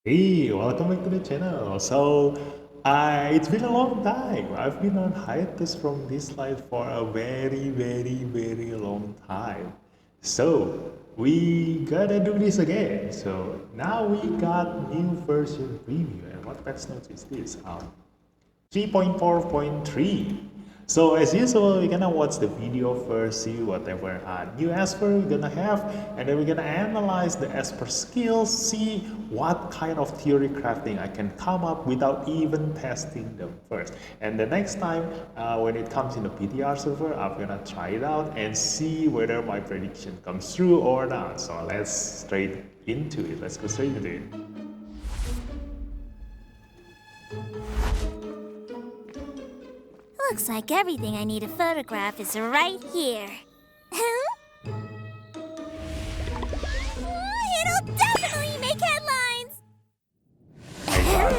Hey, welcome back to the channel. It's been a long time. I've been on hiatus from Dislyte for a very long time. So, we gotta do this again. So, now we got new version preview. And what patch notes is this? 3.4.3. So as usual, we're gonna watch the video first, see whatever new Esper we're gonna have, and then we're gonna analyze the Esper skills, see what kind of theory crafting I can come up without even testing them first. And the next time when it comes in the PTR server, I'm gonna try it out and see whether my prediction comes true or not. So let's straight into it. Let's go straight into it. Looks like everything I need to photograph is right here. It'll definitely make headlines!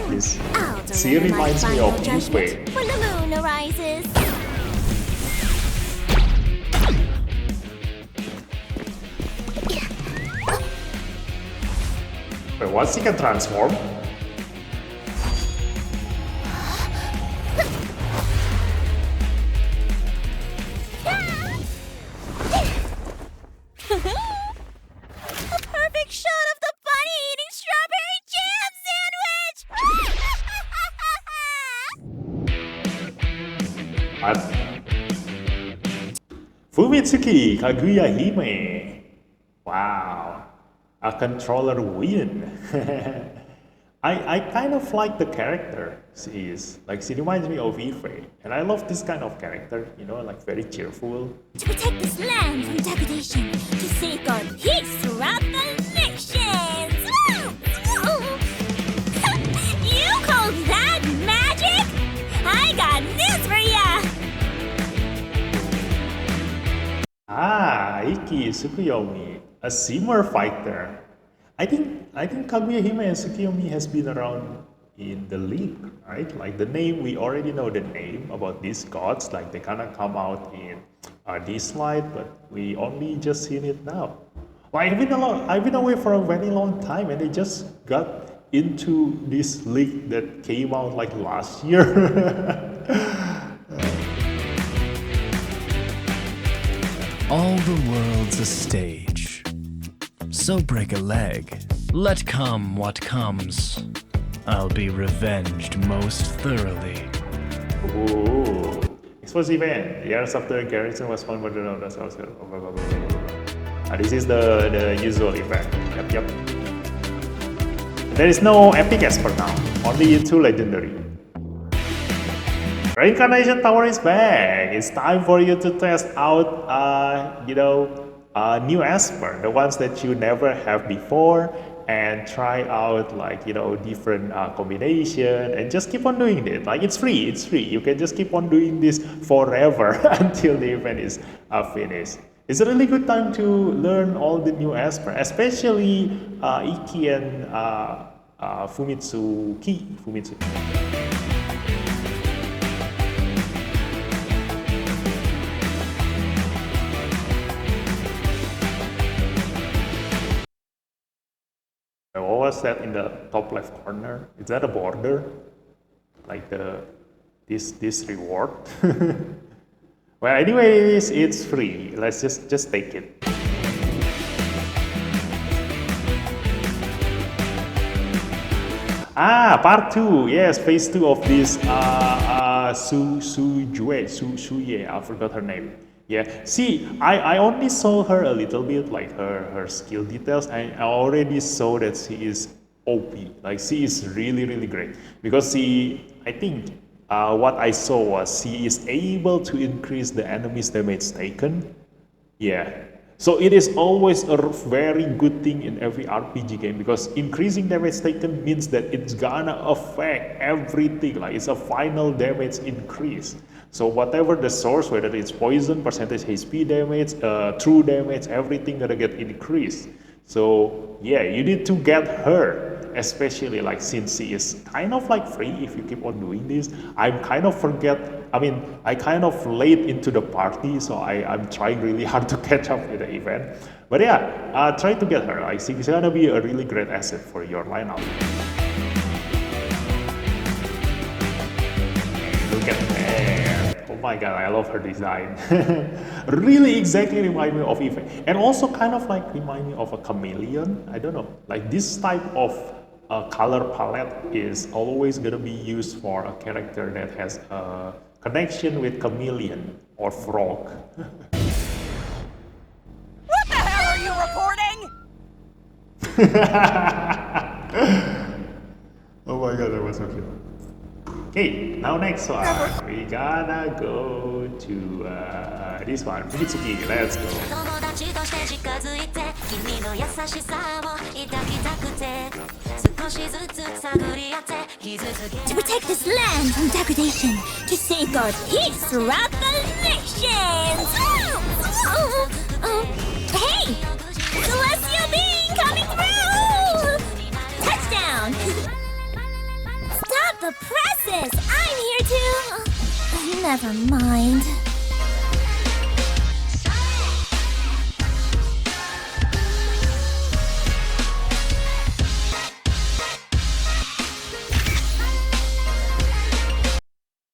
This I'll she deliver my reminds me final of judgment Yuffie. when the moon arises. Wait, what? She can transform? A perfect shot of the bunny eating strawberry jam sandwich! What? Fumitsuki Kaguya Hime. Wow. A controller win. I kind of like the character she is. Like, she reminds me of Ife. And I love this kind of character, you know, like very cheerful. To protect this land from degradation, to safeguard peace throughout the nations! You call that magic? I got news for ya! Iki Tsukuyomi, a Simmer fighter. I think Kaguya Hime and Tsukuyomi has been around in the league, right? Like the name, we already know the name about these gods. Like they kind of come out in Dislyte, but we only just seen it now. Like I've been away for a very long time, and they just got into this league that came out like last year. All the world's a stage. So break a leg. Let come what comes. I'll be revenged most thoroughly. Ooh. Explosive event. Years after Garrison was found by the this is the usual event. Yep. There is no epic Esper now. Only 2 legendary. Reincarnation Tower is back. It's time for you to test out, new Esper, the ones that you never have before, and try out different combination, and just keep on doing it. Like it's free. You can just keep on doing this forever until the event is finished. It's a really good time to learn all the new Esper, especially Iki and Fumitsuki. What was that in the top left corner? Is that a border? Like this reward? Well, anyways, it's free. Let's just take it. Part 2. Yes, phase 2 of this Suye. I forgot her name. Yeah, see, I only saw her a little bit, like her skill details, and I already saw that she is OP. Like, she is really great. Because I think what I saw was she is able to increase the enemy's damage taken. Yeah. So it is always a very good thing in every RPG game, because increasing damage taken means that it's gonna affect everything. Like, it's a final damage increase. So whatever the source, whether it's poison, percentage HP damage, true damage, everything gonna get increased. So yeah, you need to get her, especially like since she is kind of like free if you keep on doing this. I kind of late into the party, so I'm trying really hard to catch up with the event. But yeah, try to get her. I think she's gonna be a really great asset for your lineup. Look at that. Oh my god, I love her design. Really exactly remind me of Eve. And also kind of like remind me of a chameleon. I don't know. Like this type of color palette is always gonna be used for a character that has a connection with chameleon or frog. What the hell are you reporting? Oh my god, that was so cute. Okay, now next one. We gotta go to this one. Mitsuki, let's go. 友達として近づいて君の優しさを抱きたくて少しずつ探り合って傷つけ To protect this land from degradation, to safeguard peace throughout the nations! Hey! Celestial being coming through! Touchdown! Stop the presses! I'm here too! Never mind.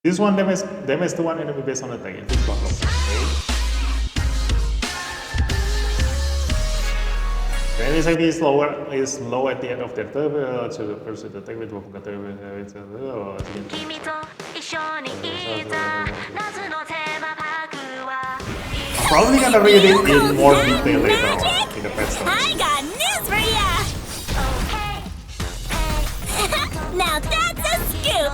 This one damage to one enemy based on attack. It is buckle. The enemy's HP is low at the end of their turn, so the person attack with weapon attack with Probably gonna read it in more detail later on in the patch notes. I got news for ya! Now that's a scoop!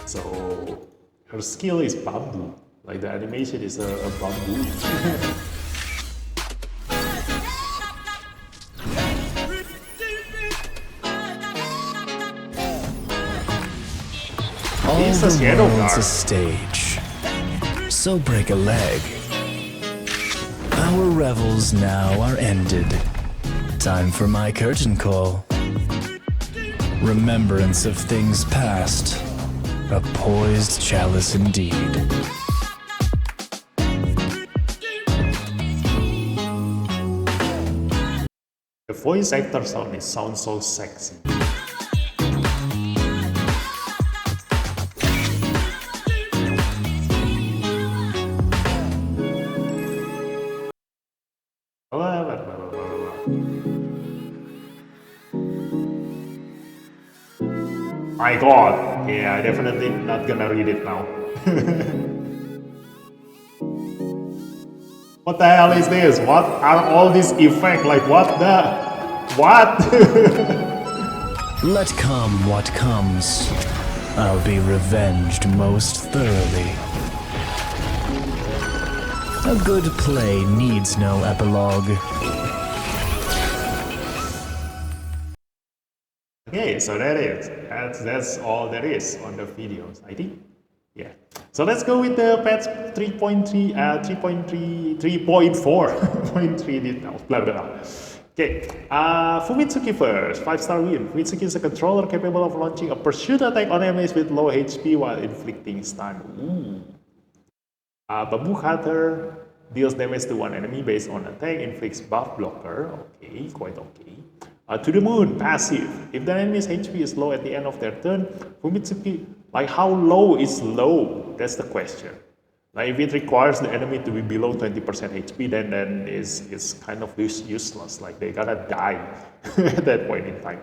So her skill is bamboo. Like the animation is a bamboo. All It's a the shadow world's guard. a stage, so break a leg. Our revels now are ended. Time for my curtain call. Remembrance of things past, a poised chalice indeed. The voice actor sounds so sexy. My god, yeah, definitely not gonna read it now. What the hell is this? What are all these effects? Like what the? What? Let come what comes. I'll be revenged most thoroughly. A good play needs no epilogue. Okay, so that is. That's all there is on the videos, I think. Yeah. So let's go with the patch 3.3, 3.3, 3.4.3 details, blah blah blah. Okay, Fumitsuki first, 5-star win. Fumitsuki is a controller capable of launching a pursuit attack on enemies with low HP while inflicting stun. Ooh. Bamboo Cutter deals damage to one enemy based on attack, inflicts buff blocker. Okay, quite okay. To the moon, passive. If the enemy's HP is low at the end of their turn, Fumitsuki, like how low is low? That's the question. Like if it requires the enemy to be below 20% HP, then it's kind of useless. Like they gotta die at that point in time.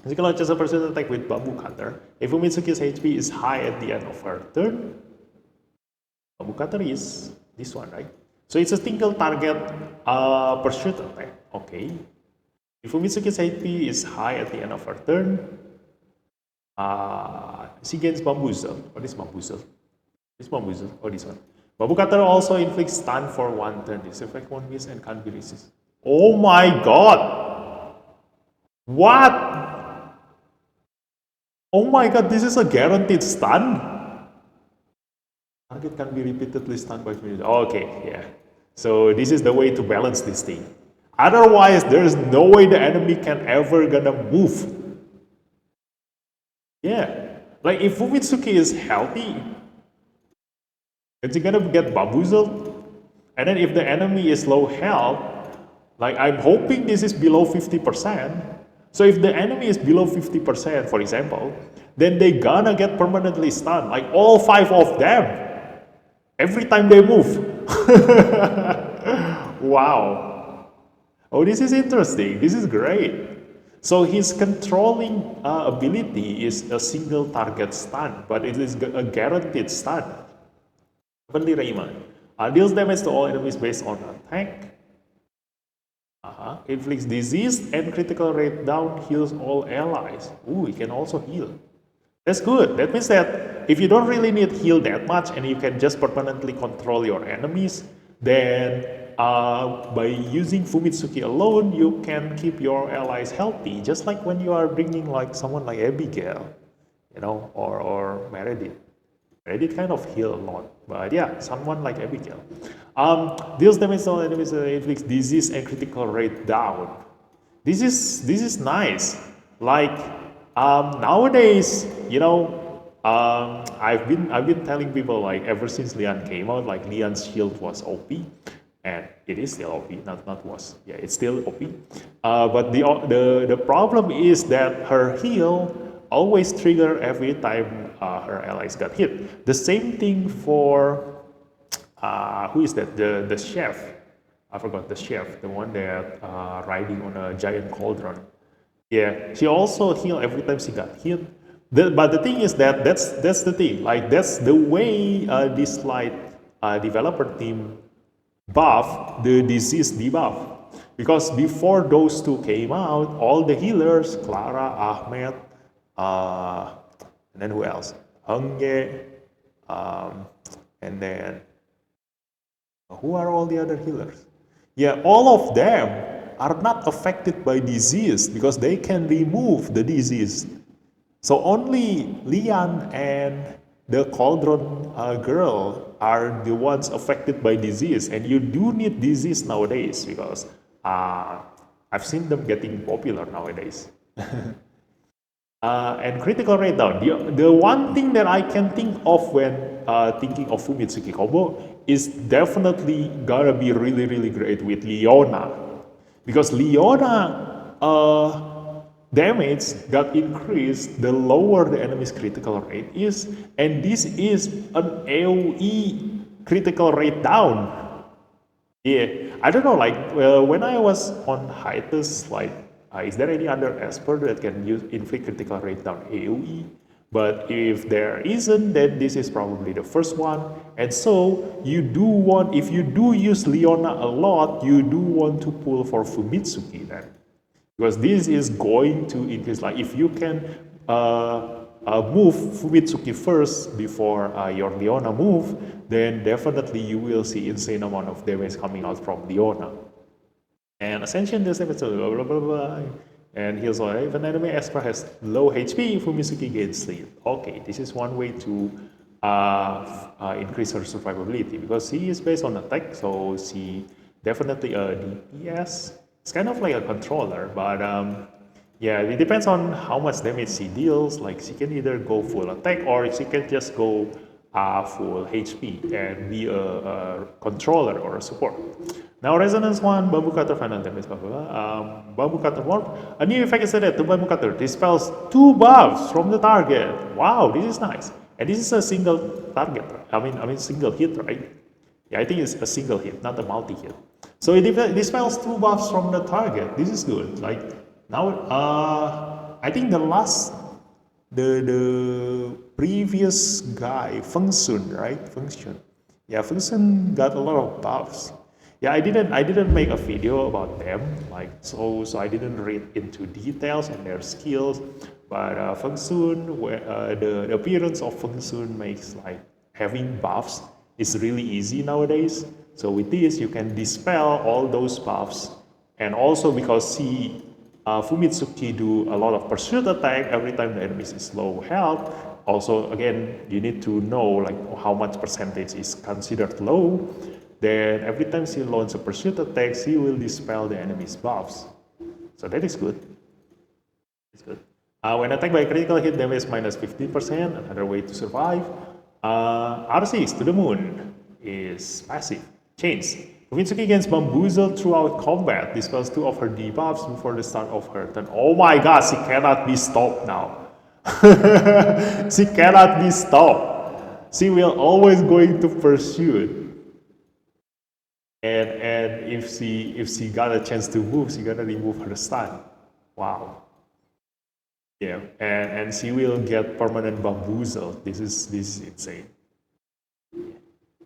You can launch a pursuit attack with Bamboo Cutter. If Fumitsuki's HP is high at the end of her turn, Bamboo Cutter is this one, right? So it's a single target pursuit attack. Okay. If Fumitsuki's HP is high at the end of her turn, she gains Bamboozle. What is Bamboozle? This Bamboozle. Oh, this one. Bamboo Cutter also inflicts stun for one turn. This effect won't miss and can't be resisted. Oh my god! What? Oh my god, this is a guaranteed stun? Target can be repeatedly stunned by minutes. Okay, yeah. So this is the way to balance this thing. Otherwise, there's no way the enemy can ever gonna move. Yeah. Like if Fumitsuki is healthy, is he gonna get bamboozled? And then if the enemy is low health, like I'm hoping this is below 50%. So if the enemy is below 50%, for example, then they gonna get permanently stunned, like all 5 of them, every time they move. Wow. Oh, this is interesting. This is great. So his controlling ability is a single target stun, but it is a guaranteed stun. Heavenly Raymond deals damage to all enemies based on attack. Inflicts disease and critical rate down, heals all allies. Ooh, he can also heal. That's good. That means that if you don't really need heal that much and you can just permanently control your enemies, then by using Fumitsuki alone, you can keep your allies healthy, just like when you are bringing like someone like Abigail, you know, or Meredith. Meredith kind of heal a lot, but yeah, someone like Abigail. Deals damage to all enemies, inflicts disease and critical rate down. This is nice. Like nowadays, you know, I've been telling people like ever since Lian came out, like Lian's shield was OP, and it is still OP, not was. Yeah, it's still OP. But the problem is that her heal always trigger every time her allies got hit. The same thing for who is that? The chef. I forgot the chef, the one that riding on a giant cauldron. Yeah, she also heal every time she got hit. But the thing is that that's the thing. Like that's the way Dislyte developer team buff the disease debuff. Because before those two came out, all the healers, Clara, Ahmed, and then who else? Henge, and then who are all the other healers? Yeah, all of them are not affected by disease because they can remove the disease. So only Lian and the Cauldron girl are the ones affected by disease, and you do need disease nowadays because I've seen them getting popular nowadays. And critical rate down. The one thing that I can think of when thinking of Fumitsuki combo is definitely gonna be really great with Leona, because Leona damage got increased the lower the enemy's critical rate is, and this is an AoE critical rate down. Yeah, I don't know, like when I was on hiatus, like is there any other esper that can use inflict critical rate down AoE? But if there isn't, then this is probably the first one. And so you do want, if you do use Leona a lot, you do want to pull for Fumitsuki then. Because this is going to increase, like if you can move Fumitsuki first before your Leona move, then definitely you will see insane amount of damage coming out from Leona. And Ascension does damage, blah blah blah blah. And heals all. If an enemy Esper has low HP, Fumitsuki gains sleep. Okay, this is one way to increase her survivability, because she is based on attack, so she definitely a DPS. It's kind of like a controller, but yeah, it depends on how much damage she deals. Like she can either go full attack or she can just go full HP and be a controller or a support. Now Resonance 1, Bamboo Cutter final damage, blah, blah, blah. Bamboo Cutter Morph. A new effect is added to Bamboo Cutter. Dispels 2 buffs from the target. Wow, this is nice. And this is a single target. I mean single hit, right? Yeah, I think it's a single hit, not a multi-hit. So it dispels 2 buffs from the target. This is good. Like now, I think the previous guy, Feng Sun, right? Feng Sun. Yeah, Feng Sun got a lot of buffs. Yeah, I didn't make a video about them, like so I didn't read into details on their skills. But Feng Sun, the appearance of Feng Sun makes like having buffs is really easy nowadays. So with this, you can dispel all those buffs, and also because Fumitsuki do a lot of pursuit attack every time the enemy is low health. Also, again, you need to know like how much percentage is considered low. Then every time she launches a pursuit attack, she will dispel the enemy's buffs. So that is good. It's good. When attacked by critical hit, damage minus 15%, another way to survive. R6 to the moon is passive. Chains. Mitsuki gains Bamboozle throughout combat. Dispels 2 of her debuffs before the start of her turn. Oh my god, she cannot be stopped now. She cannot be stopped. She will always going to pursue. And if she got a chance to move, she gonna remove her stun. Wow. Yeah, and she will get permanent Bamboozle. This is insane.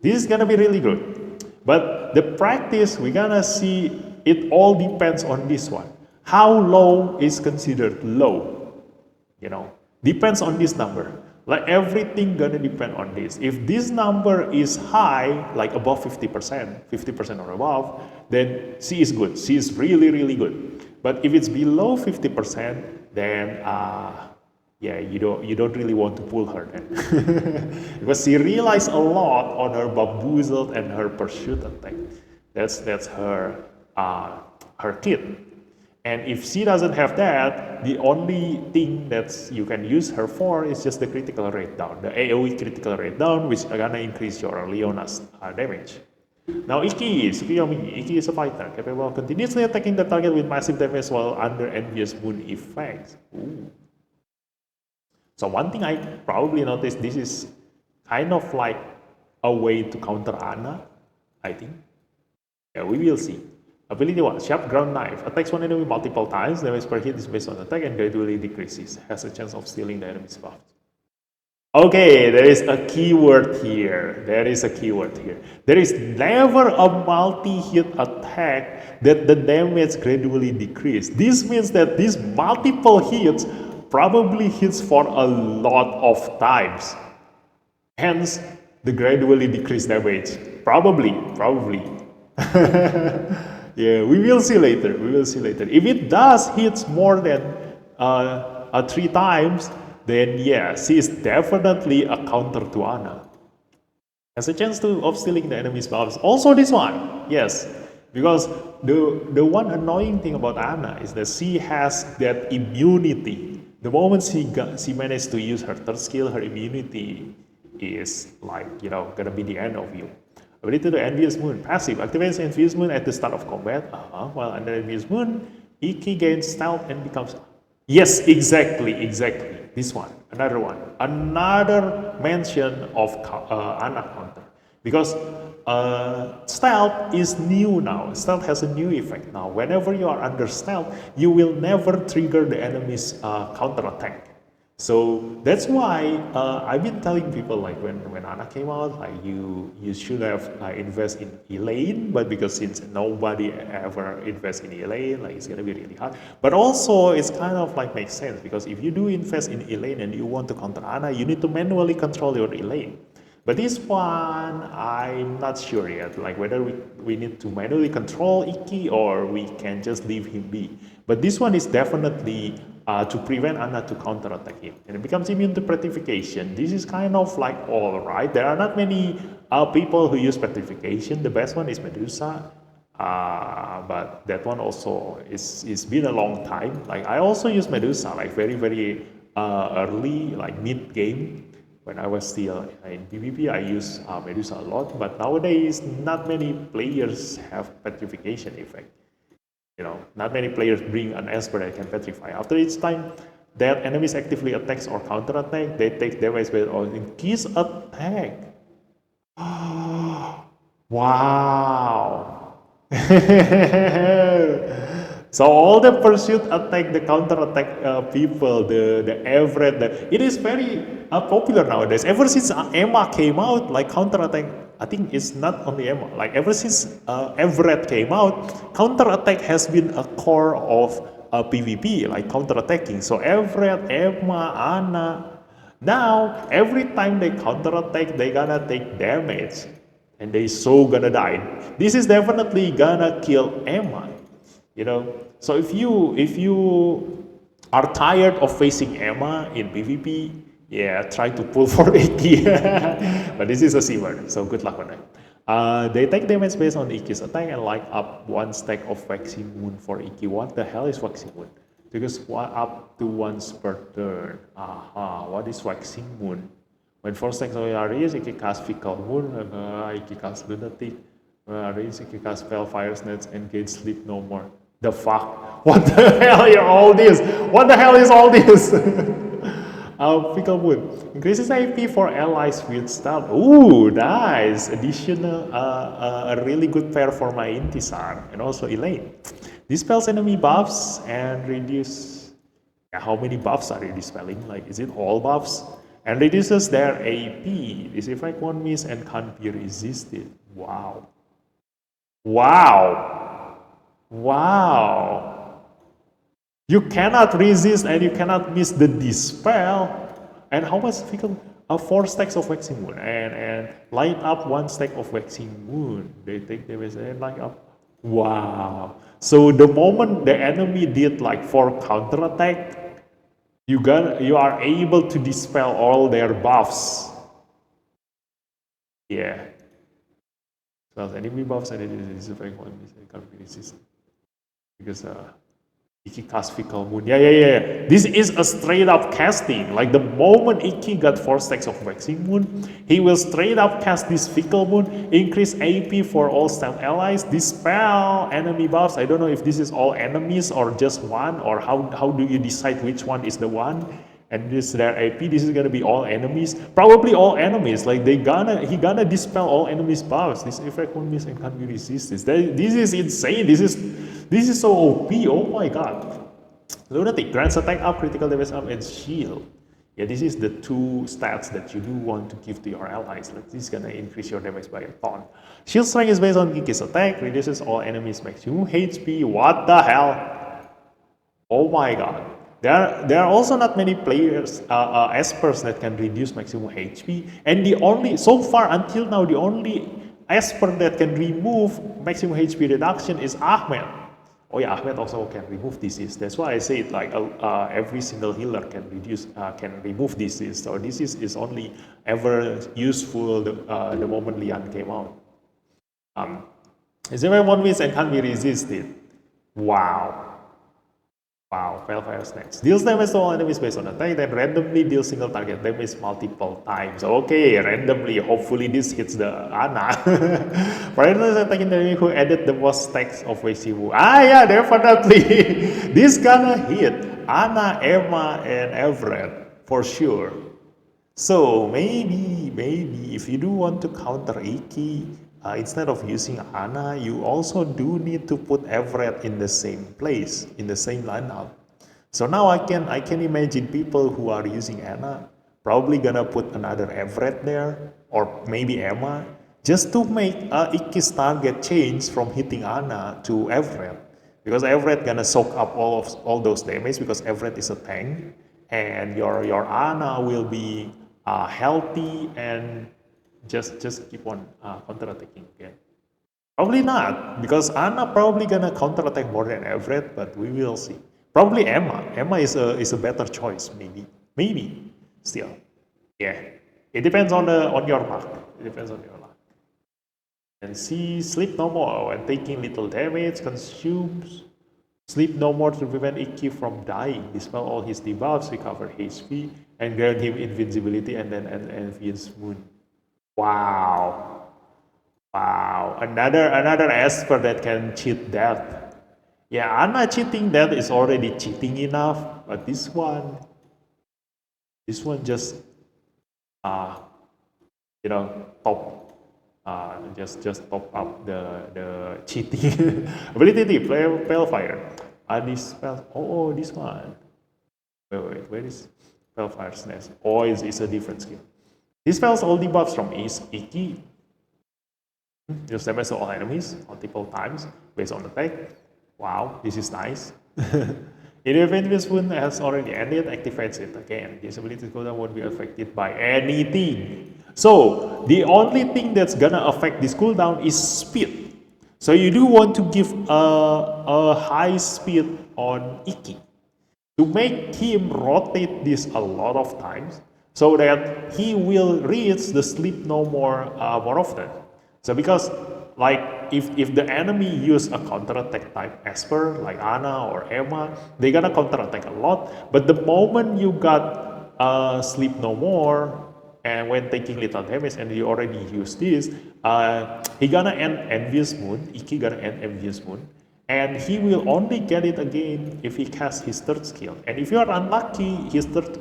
This is gonna be really good. But the practice, we're gonna see, it all depends on this one. How low is considered low? You know, depends on this number. Like everything gonna depend on this. If this number is high, like above 50% or above, then she is good. She is really, really good. But if it's below 50%, then yeah, you don't really want to pull her then. Because she relies a lot on her Bamboozle and her pursuit attack. That's her her kit. And if she doesn't have that, the only thing that you can use her for is just the critical rate down, the AoE critical rate down, which are gonna increase your Leona's damage. Now Iki, Tsukuyomi, Iki is a fighter, capable of continuously attacking the target with massive damage while under envious moon effects. Ooh. So one thing I probably noticed, this is kind of like a way to counter Ana, I think. Yeah, we will see. Ability 1, Sharp Ground Knife. Attacks one enemy multiple times, damage per hit is based on attack and gradually decreases. Has a chance of stealing the enemy's buff. Okay, there is a keyword here. There is never a multi-hit attack that the damage gradually decreases. This means that these multiple hits probably hits for a lot of times. Hence, the gradually decreased damage. Probably. Yeah, we will see later. If it does hits more than 3 times, then yeah, she is definitely a counter to Ana. Has a chance of stealing the enemy's buffs. Also this one, yes. Because the one annoying thing about Ana is that she has that immunity. The moment she managed to use her third skill, her immunity is like, you know, gonna be the end of you. Ability to Envious Moon. Passive. Activates Envious Moon at the start of combat. While under Envious Moon, Iki gains stealth and becomes... Yes, exactly. This one. Another one. Another mention of Ana counter. Because stealth is new now. Stealth has a new effect now. Whenever you are under stealth, you will never trigger the enemy's counter attack. So that's why I've been telling people, like when Ana came out, like you should have invest in Elaine, but because since nobody ever invests in Elaine, like it's gonna be really hard. But also it's kind of like makes sense, because if you do invest in Elaine and you want to counter Ana, you need to manually control your Elaine. But this one, I'm not sure yet, like whether we need to manually control Iki or we can just leave him be. But this one is definitely to prevent Ana to counterattack him. And it becomes immune to petrification. This is kind of like all right. There are not many people who use petrification. The best one is Medusa. But that one also it's been a long time. Like I also use Medusa like very early, like mid game. When I was still in PvP, I use Medusa a lot, but nowadays not many players have petrification effect. You know, not many players bring an Esper that can petrify. After each time that enemies actively attacks or counter attack, they take damage based on increase attack. Wow. So all the pursuit attack, the counter attack people, the average, it is very popular nowadays. Ever since Emma came out, like counter attack, I think it's not only Emma. Like ever since Everett came out, counter attack has been a core of PvP, like counter attacking. So Everett, Emma, Ana. Now every time they counter attack, they gonna take damage, and they so gonna die. This is definitely gonna kill Emma. You know, so if you are tired of facing Emma in PvP, yeah, try to pull for Iki. But this is a Seaver, so good luck on that. They take damage based on Iki's attack and light up 1 stack of Waxing Moon for Iki. What the hell is Waxing Moon? Because up to once per turn. What is Waxing Moon? When 4 stacks of are used, Iki casts Fickle Moon, Iki casts Lunatic. Raise Iki cast spell, fire nets, engage, sleep no more. The fuck? What the hell are all this? What the hell is all this? Fickle Moon increases AP for allies with stealth. Ooh, nice! Additional, a really good pair for my Intisar and also Elaine. Dispels enemy buffs and reduce. Yeah, how many buffs are you dispelling? Like, is it all buffs? And reduces their AP. This effect won't miss and can't be resisted. Wow. Wow. Wow. You cannot resist and you cannot miss the dispel. And how much fickle? 4 stacks of Waxing Moon and light up 1 stack of Waxing Moon. They take damage and light up. Wow. So the moment the enemy did like 4 counterattack, you are able to dispel all their buffs. Yeah. Well, enemy buffs and it is effect one can't be resisted. Because Iki cast Fickle Moon. Yeah. This is a straight up casting. Like the moment Iki got 4 stacks of Waxing Moon, he will straight up cast this Fickle Moon, increase AP for all stealth allies, dispel enemy buffs. I don't know if this is all enemies or just one, or how do you decide which one is the one? And this their AP, this is gonna be all enemies. Probably all enemies. Like he gonna dispel all enemies buffs. This effect won't miss and can't be resisted. This is insane. This is so OP. Oh my god. Lunatic grants attack up, critical damage up, and shield. Yeah, this is the 2 stats that you do want to give to your allies. Like this is gonna increase your damage by a ton. Shield strength is based on Iki's attack, reduces all enemies maximum HP. What the hell? Oh my god. There are also not many players, espers that can reduce maximum HP, and so far until now, the only esper that can remove maximum HP reduction is Ahmed. Oh yeah, Ahmed also can remove disease. That's why I say it like every single healer can remove disease. So disease is only ever useful the moment Lian came out. Is there one miss and can't be resisted? Wow. Wow, Fire Snacks. Deals damage to all enemies based on attack, then randomly deals single target damage multiple times. Okay, randomly, hopefully this hits the Ana. Paralysis attacking the enemy who added the most stacks of Weisiwu. Yeah, definitely. This gonna hit Ana, Emma, and Everett, for sure. So, maybe, if you do want to counter Iki, instead of using Ana, you also do need to put Everett in the same place, in the same lineup. So now I can imagine people who are using Ana probably gonna put another Everett there, or maybe Emma, just to make Iki's target change from hitting Ana to Everett. Because Everett gonna soak up all those damage because Everett is a tank, and your Ana will be healthy and just keep on counter-attacking again. Probably not, because Ana probably gonna counter-attack more than Everett, but we will see. Probably Emma. Emma is a better choice, maybe. Still, yeah. It depends on your luck. It depends on your luck. And see, sleep no more when taking little damage, consumes. Sleep no more to prevent Iki from dying. Dispel all his debuffs, recover HP, and grant him invincibility, and then Envious Moon. Wow. Another esper that can cheat death. Yeah, Ana cheating death is already cheating enough, but this one just just top up the cheating ability. Pale fire. This spell. Oh, this one. Wait. Where is Pale Fire's nest? Oh, it's a different skill. Dispels all debuffs from Iki. Deals damage to all enemies multiple times based on attack. Wow, this is nice. In the event this wound has already ended, activates it again. This ability cooldown won't be affected by anything. So the only thing that's gonna affect this cooldown is speed. So you do want to give a high speed on Iki to make him rotate this a lot of times, so that he will reach the sleep no more more often. So because like if the enemy use a counterattack type esper like Ana or Emma, they're gonna counterattack a lot. But the moment you got sleep no more and when taking little damage, and you already use this, he gonna end Envious Moon, Iki gonna end Envious Moon, and he will only get it again if he casts his third skill. And if you are unlucky, his third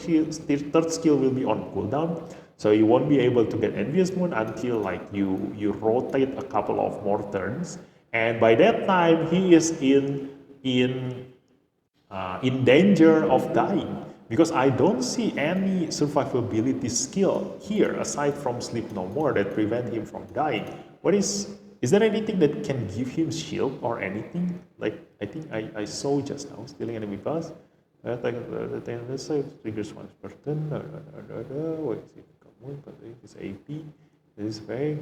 skill will be on cooldown, so you won't be able to get Envious Moon until like you rotate a couple of more turns, and by that time he is in danger of dying, because I don't see any survivability skill here aside from Sleep No More that prevent him from dying. Is there anything that can give him shield or anything? Like I think I saw just now, stealing enemy pass. Let's say triggers once per turn. What is it? It's AP. This is very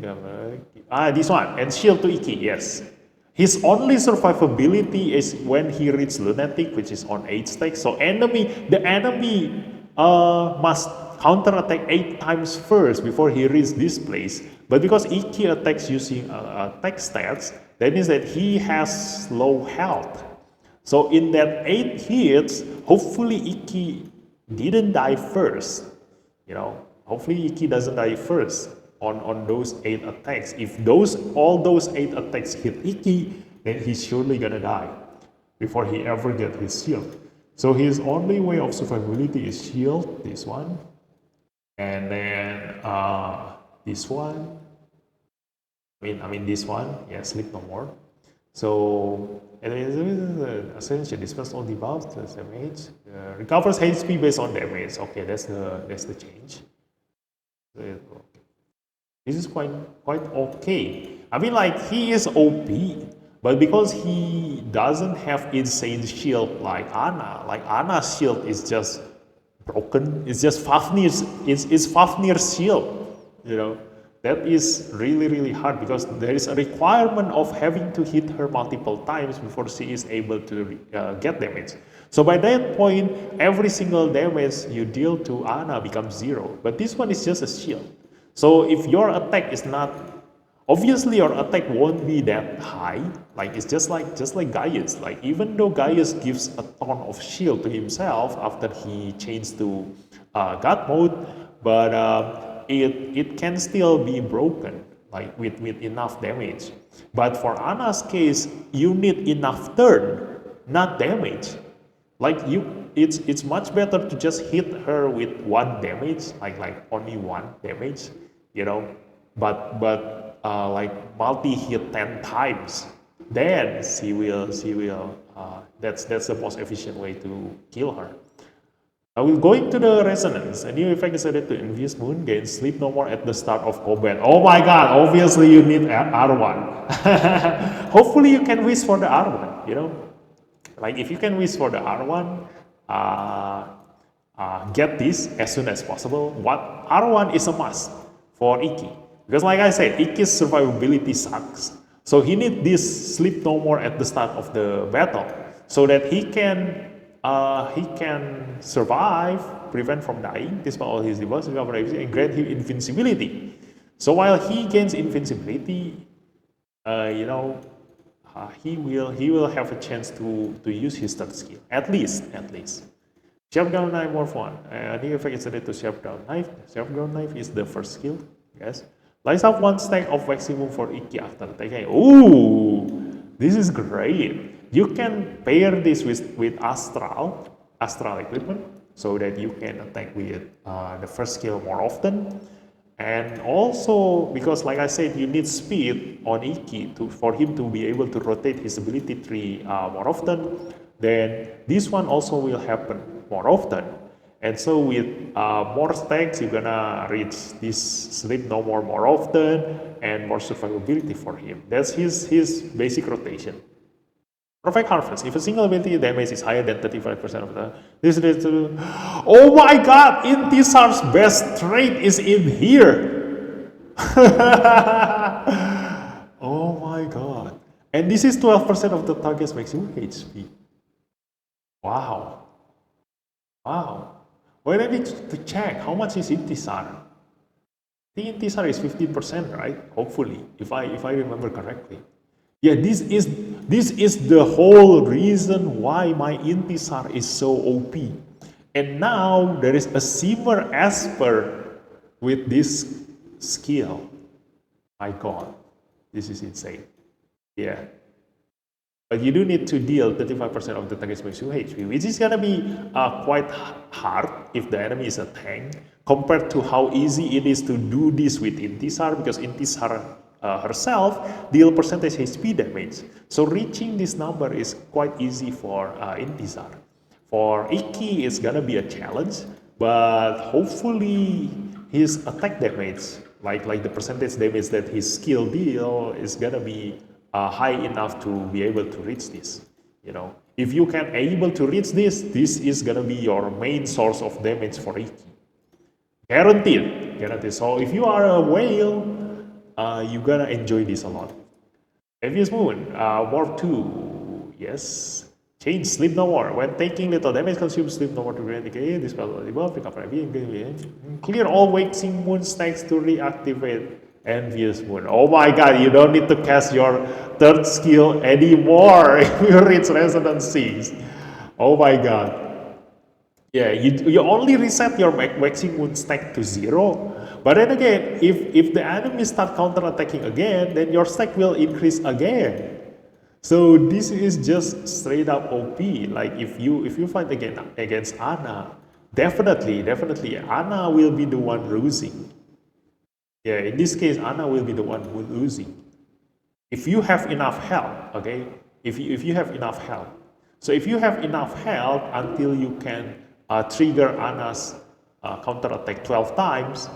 this one, and shield to Iki, yes. His only survivability is when he reaches Lunatic, which is on 8 stacks. So the enemy must counterattack 8 times first before he reaches this place. But because Iki attacks using attack stats, that means that he has low health. So in that 8 hits, hopefully Iki didn't die first. Hopefully Iki doesn't die first on those 8 attacks. If all those 8 attacks hit Iki, then he's surely gonna die before he ever get his shield. So his only way of survivability is shield, this one, and then this one. I mean this one, yeah, Sleep No More. So essentially dispels all debuffs, damage, recovers HP based on damage. Okay, that's the change. This is quite okay. I mean, like, he is OP, but because he doesn't have insane shield like Anna's shield is just broken. It's just Fafnir's. It's Fafnir's shield. That is really hard, because there is a requirement of having to hit her multiple times before she is able to get damage. So by that point, every single damage you deal to Anna becomes 0. But this one is just a shield. So if your attack is not, obviously your attack won't be that high. Like it's just like Gaius. Like even though Gaius gives a ton of shield to himself after he changed to God mode, but it can still be broken, like with enough damage. But for Anna's case, you need enough turn, not damage. Like it's much better to just hit her with 1 damage, like only 1 damage, but like multi-hit 10 times. Then she will. That's the most efficient way to kill her. Now we're going to the resonance. A new effect is added to Envious Moon, gain Sleep No More at the start of combat. Oh my god, obviously you need R1. Hopefully you can wish for the R1, Like if you can wish for the R1, get this as soon as possible. R1 is a must for Iki. Because like I said, Iki's survivability sucks. So he needs this Sleep No More at the start of the battle, so that he can survive, prevent from dying, despite all his debuffs, and grant him invincibility. So while he gains invincibility, he will have a chance to use his third skill, at least. Sharp-Down Knife more fun. New effect is added to Sharp-Down Knife. Sharp-Down Knife is the first skill, yes. Lights up 1 stack of maximum for Iki after attacking. Ooh, this is great. You can pair this with astral equipment, so that you can attack with the first skill more often. And also, because like I said, you need speed on Iki for him to be able to rotate his ability tree more often, then this one also will happen more often. And so with more stacks, you're gonna reach this Sleep No More often, and more survivability for him. That's his basic rotation. Perfect Harvest. If a single ability damage is higher than 35% of this leads to... Oh my god! Intisar's best trait is in here! Oh my god. And this is 12% of the target's maximum HP. Wow. Well, I need to check how much is Intisar. I think Intisar is 15%, right? Hopefully, if I remember correctly. Yeah, this is the whole reason why my Intisar is so OP. And now there is a Simmer Esper with this skill, my God, this is insane. Yeah. But you do need to deal 35% of the target's maximum HP, which is gonna be quite hard if the enemy is a tank, compared to how easy it is to do this with Intisar, because Intisar herself deal percentage HP damage. So reaching this number is quite easy for Intisar. For Iki, it's gonna be a challenge, but hopefully his attack damage, like the percentage damage that his skill deal, is gonna be high enough to be able to reach this. You know, if you can able to reach this, this is gonna be your main source of damage for Iki. Guaranteed, guaranteed. So if you are a whale, you're gonna enjoy this a lot. Previous Moon, Warp 2, yes. Change Sleep No More. When taking little damage, consume Sleep No More to eradicate this spell above, pick up clear all Waxing Moon stacks to reactivate Envious Moon. Oh my god, you don't need to cast your third skill anymore if you reach Resonance 6. Oh my god. Yeah, you only reset your Waxing Moon stack to 0. But then again, if the enemy start counter-attacking again, then your stack will increase again. So this is just straight up OP. Like if you fight against Ana, definitely Ana will be the one losing. Yeah, in this case, Ana will be the one who losing. If you have enough health, okay? If you have enough health. So if you have enough health until you can trigger Ana's counter attack 12 times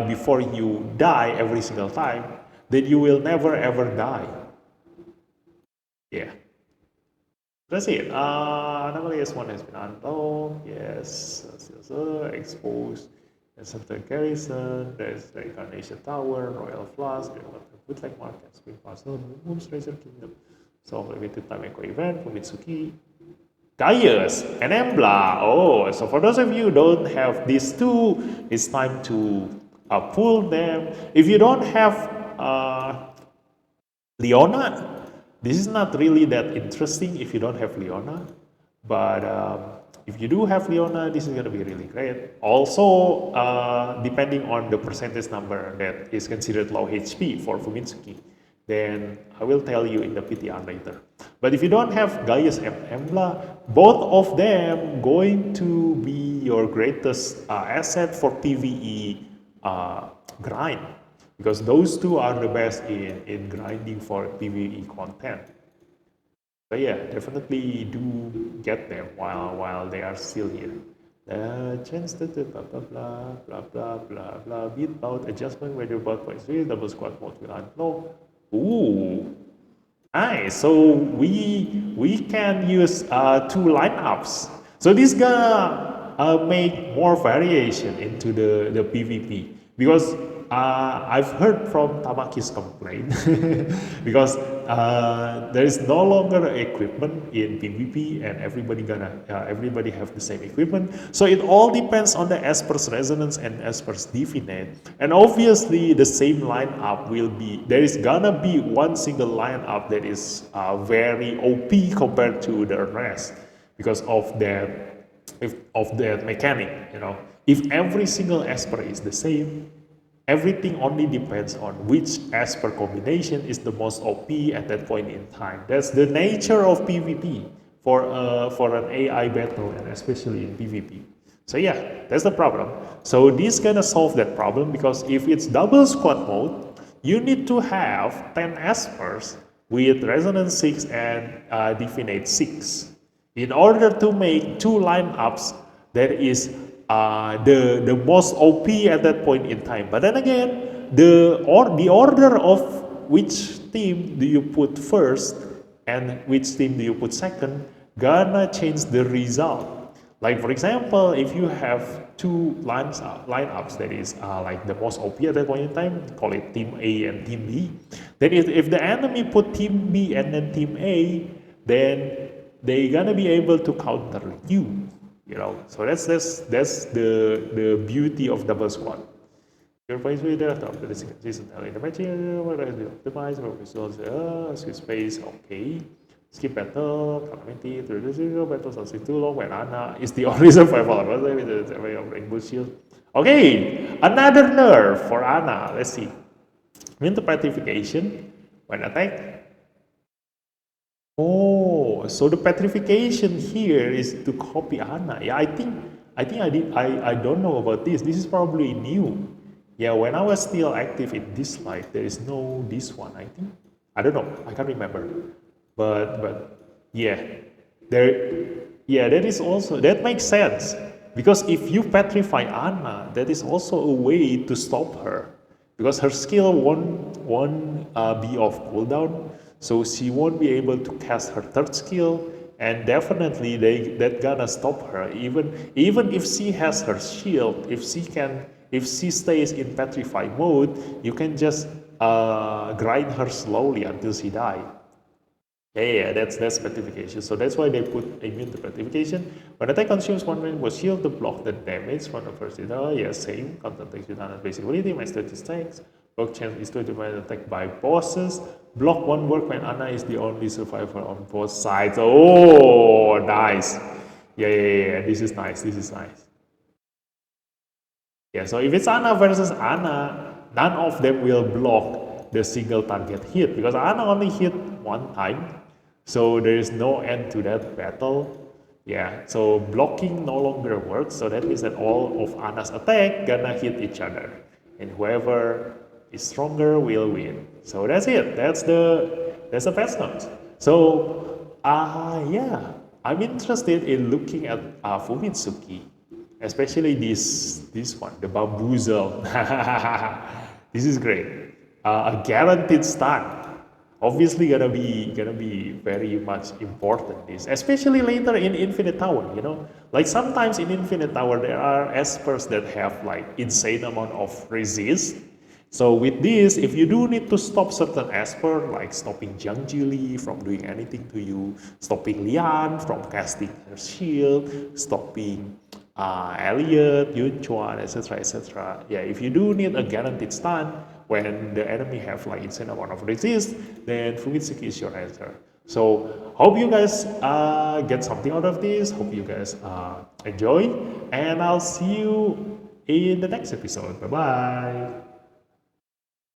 before you die every single time, then you will never ever die. Yeah. That's it. Anomaly S1 has been unlocked. Yes. Exposed. Center Garrison. There's the Incarnation Tower, Royal Flask, Bootleg Market, Spring Castle, Moon's Treasure Kingdom. So limited time echo event, Fumitsuki. Gaius and Embla. Oh, so for those of you who don't have these two, it's time to pull them. If you don't have Leona, this is not really that interesting if you don't have Leona, but if you do have Leona, this is going to be really great. Also, depending on the percentage number that is considered low HP for Fumitsuki, then I will tell you in the PTR later. But if you don't have Gaius and Embla, both of them going to be your greatest asset for PvE grind. Because those two are the best in grinding for PvE content. So yeah, definitely do get them while they are still here. Chance to blah blah blah blah blah blah blah. Beat out adjustment whether bot points real double squad mode will unlock. Ooh, nice. So we can use two lineups. So this gonna make more variation into the PvP, because I've heard from Tamaki's complaint because there is no longer equipment in PvP and everybody have the same equipment. So it all depends on the Esper's Resonance and Esper's Divinate. And obviously the same lineup will be, there is gonna be one single lineup that is very OP compared to the rest because of that mechanic, you know. If every single Esper is the same, everything only depends on which Esper combination is the most OP at that point in time. That's the nature of PvP for an AI battle, and especially in PvP. So yeah, that's the problem. So this gonna solve that problem, because if it's double squad mode, you need to have 10 Espers with Resonance 6 and Divinate 6 in order to make two lineups that is the most OP at that point in time. But then again, the order of which team do you put first and which team do you put second gonna change the result. Like for example, if you have two lineups that is like the most OP at that point in time, call it Team A and Team B, then if the enemy put Team B and then Team A, then they gonna be able to counter you. You know, so that's the beauty of double squad. Your points will be after the second season. In the match, what has been optimized for results? Space, okay. Skip battle, calamity, battles are too long when Anna is the only survivor with the Rainbow Shield. Okay, another nerf for Anna. Let's see. Winter Petrification when attack. Oh, so the petrification here is to copy Anna. Yeah, I don't know about this. This is probably new. Yeah, when I was still active in Dislyte, there is no this one, I think. I don't know. I can't remember. But yeah. That is also that makes sense. Because if you petrify Anna, that is also a way to stop her. Because her skill won't be off cooldown, so she won't be able to cast her third skill, and definitely that gonna stop her. Even if she has her shield, if she stays in petrify mode, you can just grind her slowly until she die. Yeah, that's petrification. So that's why they put immune to petrification. When attack consumes one rainbow shield to block the damage from the first hit. Yeah, same. Counter attacks with Anna's basic ability, max 30 stacks. Block chance is to divide attack by bosses. Block one work when Anna is the only survivor on both sides. Oh, nice. Yeah. This is nice. Yeah, so if it's Anna versus Anna, none of them will block the single target hit because Anna only hit one time. So there is no end to that battle. Yeah, so blocking no longer works. So that means that all of Anna's attack gonna hit each other. And whoever is stronger will win. So that's it. That's the patch notes. So yeah, I'm interested in looking at Fumitsuki, especially this one, the bamboozle. This is great. A guaranteed stun. Obviously gonna be very much important, this, especially later in Infinite Tower, you know, like sometimes in Infinite Tower there are espers that have like insane amount of resist. So with this, if you do need to stop certain esper, like stopping Jiang Jili from doing anything to you, stopping Lian from casting her shield, stopping Elliot, Yun Chuan, etc. Yeah, if you do need a guaranteed stun when the enemy have like insane amount of resist, then Fumitsuki is your answer. So hope you guys get something out of this. Hope you guys enjoy, and I'll see you in the next episode. Bye bye.